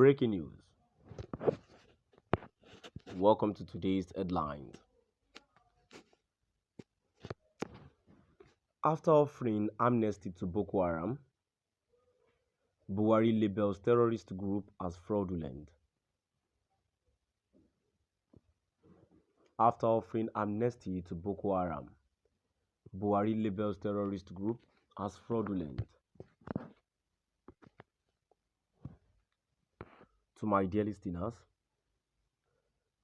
Breaking news. Welcome to today's headlines. After offering amnesty to Boko Haram, Buhari labels terrorist group as fraudulent. After offering amnesty to Boko Haram, Buhari labels terrorist group as fraudulent. To my dear listeners,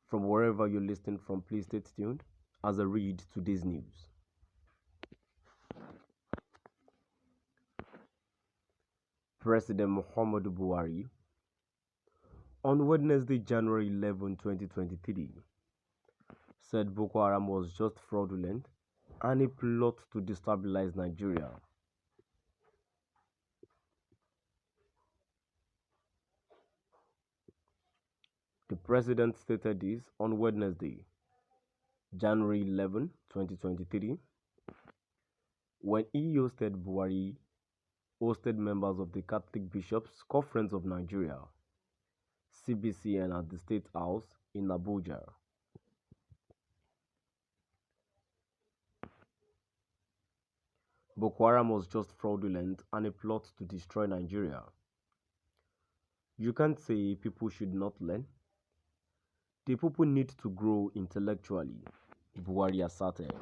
from wherever you're listening from, please stay tuned as I read today's news. President Muhammadu Buhari on Wednesday, January 11, 2023, said Boko Haram was just fraudulent and a plot to destabilize Nigeria. The president stated this on Wednesday, January 11, 2023, when he hosted members of the Catholic Bishops' Conference of Nigeria, CBCN, at the State House in Abuja. Boko Haram was just fraudulent and a plot to destroy Nigeria. You can't say people should not learn. The people need to grow intellectually, Buhari asserted.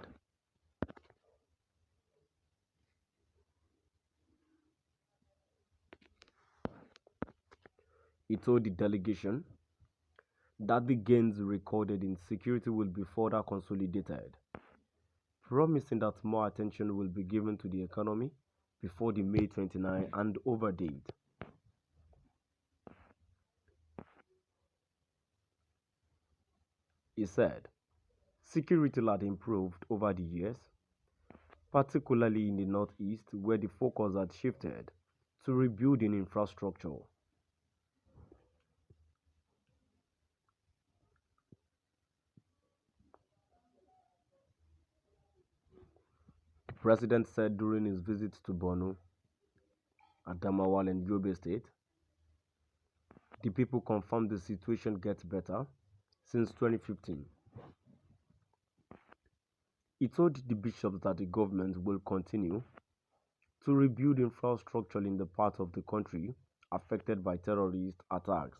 He told the delegation that the gains recorded in security will be further consolidated, promising that more attention will be given to the economy before the May 29 handover date. He said security had improved over the years, particularly in the northeast, where the focus had shifted to rebuilding infrastructure. The president said during his visit to Borno, Adamawa, and Yobe State, the people confirmed the situation gets better since 2015. He told the bishops that the government will continue to rebuild infrastructure in the part of the country affected by terrorist attacks.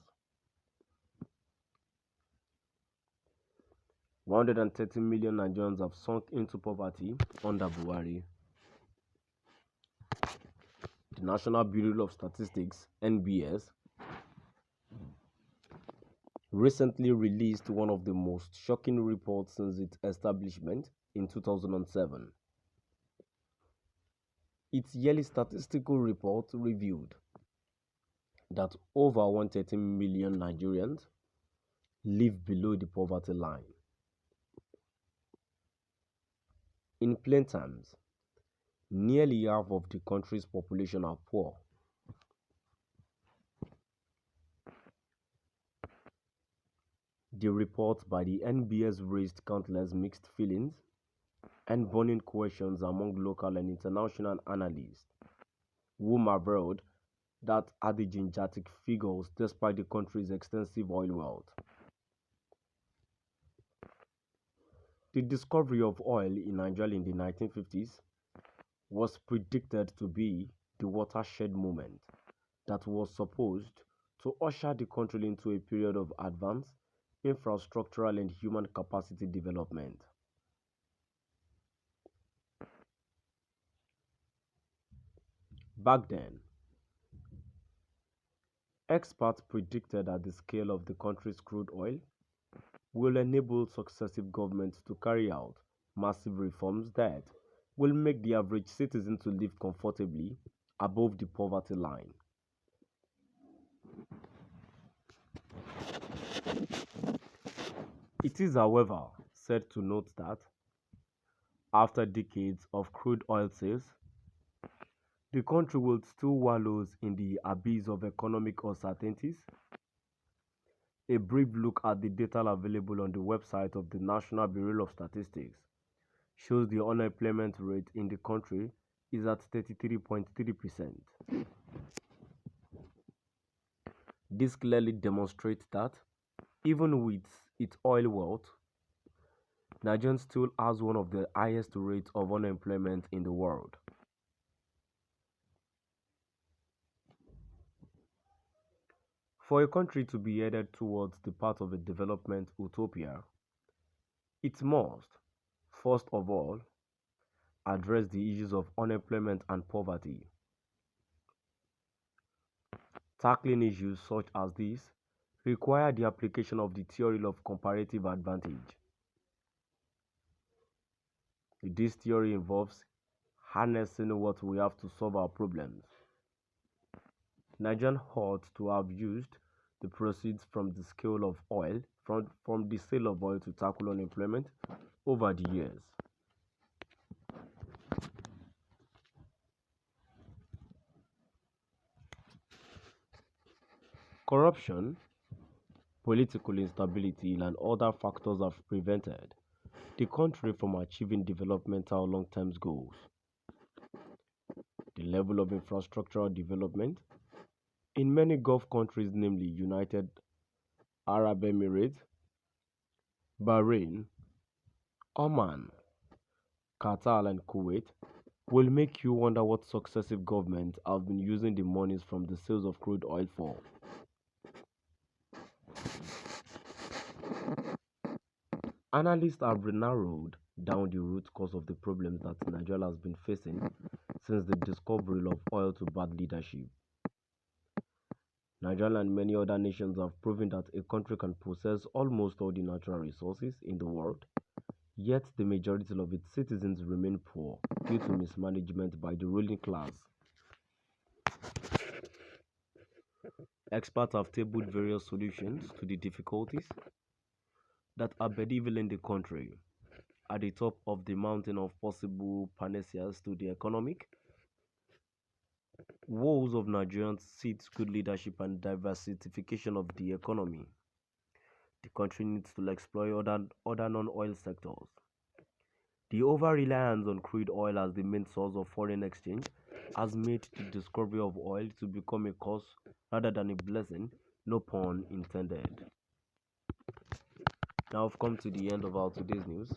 130 million Nigerians have sunk into poverty under Buhari. The National Bureau of Statistics, NBS, recently released one of the most shocking reports since its establishment in 2007. Its yearly statistical report revealed that over 130 million Nigerians live below the poverty line. In plain terms, nearly half of the country's population are poor. The report by the NBS raised countless mixed feelings and burning questions among local and international analysts, who marveled that had the gigantic figures despite the country's extensive oil wealth. The discovery of oil in Nigeria in the 1950s was predicted to be the watershed moment that was supposed to usher the country into a period of advanced infrastructural and human capacity development. Back then, experts predicted that the scale of the country's crude oil will enable successive governments to carry out massive reforms that will make the average citizen to live comfortably above the poverty line. It is, however, said to note that after decades of crude oil sales, the country will still wallow in the abyss of economic uncertainties. A brief look at the data available on the website of the National Bureau of Statistics shows the unemployment rate in the country is at 33.3%. This clearly demonstrates that even with its oil wealth, Nigeria still has one of the highest rates of unemployment in the world. For a country to be headed towards the path of a development utopia, it must, first of all, address the issues of unemployment and poverty. Tackling issues such as these require the application of the theory of comparative advantage. This theory involves harnessing what we have to solve our problems. Nigerian ought to have used the proceeds from the scale of oil from the sale of oil to tackle unemployment over the years. Corruption, political instability, and other factors have prevented the country from achieving developmental long-term goals. The level of infrastructural development in many Gulf countries, namely United Arab Emirates, Bahrain, Oman, Qatar, and Kuwait, will make you wonder what successive governments have been using the monies from the sales of crude oil for. Analysts have narrowed down the root cause of the problems that Nigeria has been facing since the discovery of oil to bad leadership. Nigeria and many other nations have proven that a country can possess almost all the natural resources in the world, yet the majority of its citizens remain poor due to mismanagement by the ruling class. Experts have tabled various solutions to the difficulties that are bedeviling the country. At the top of the mountain of possible panaceas to the economic woes of Nigerians sit good leadership and diversification of the economy. The country needs to exploit other non-oil sectors. The over-reliance on crude oil as the main source of foreign exchange has made the discovery of oil to become a curse rather than a blessing, no pun intended. Now I've come to the end of our today's news.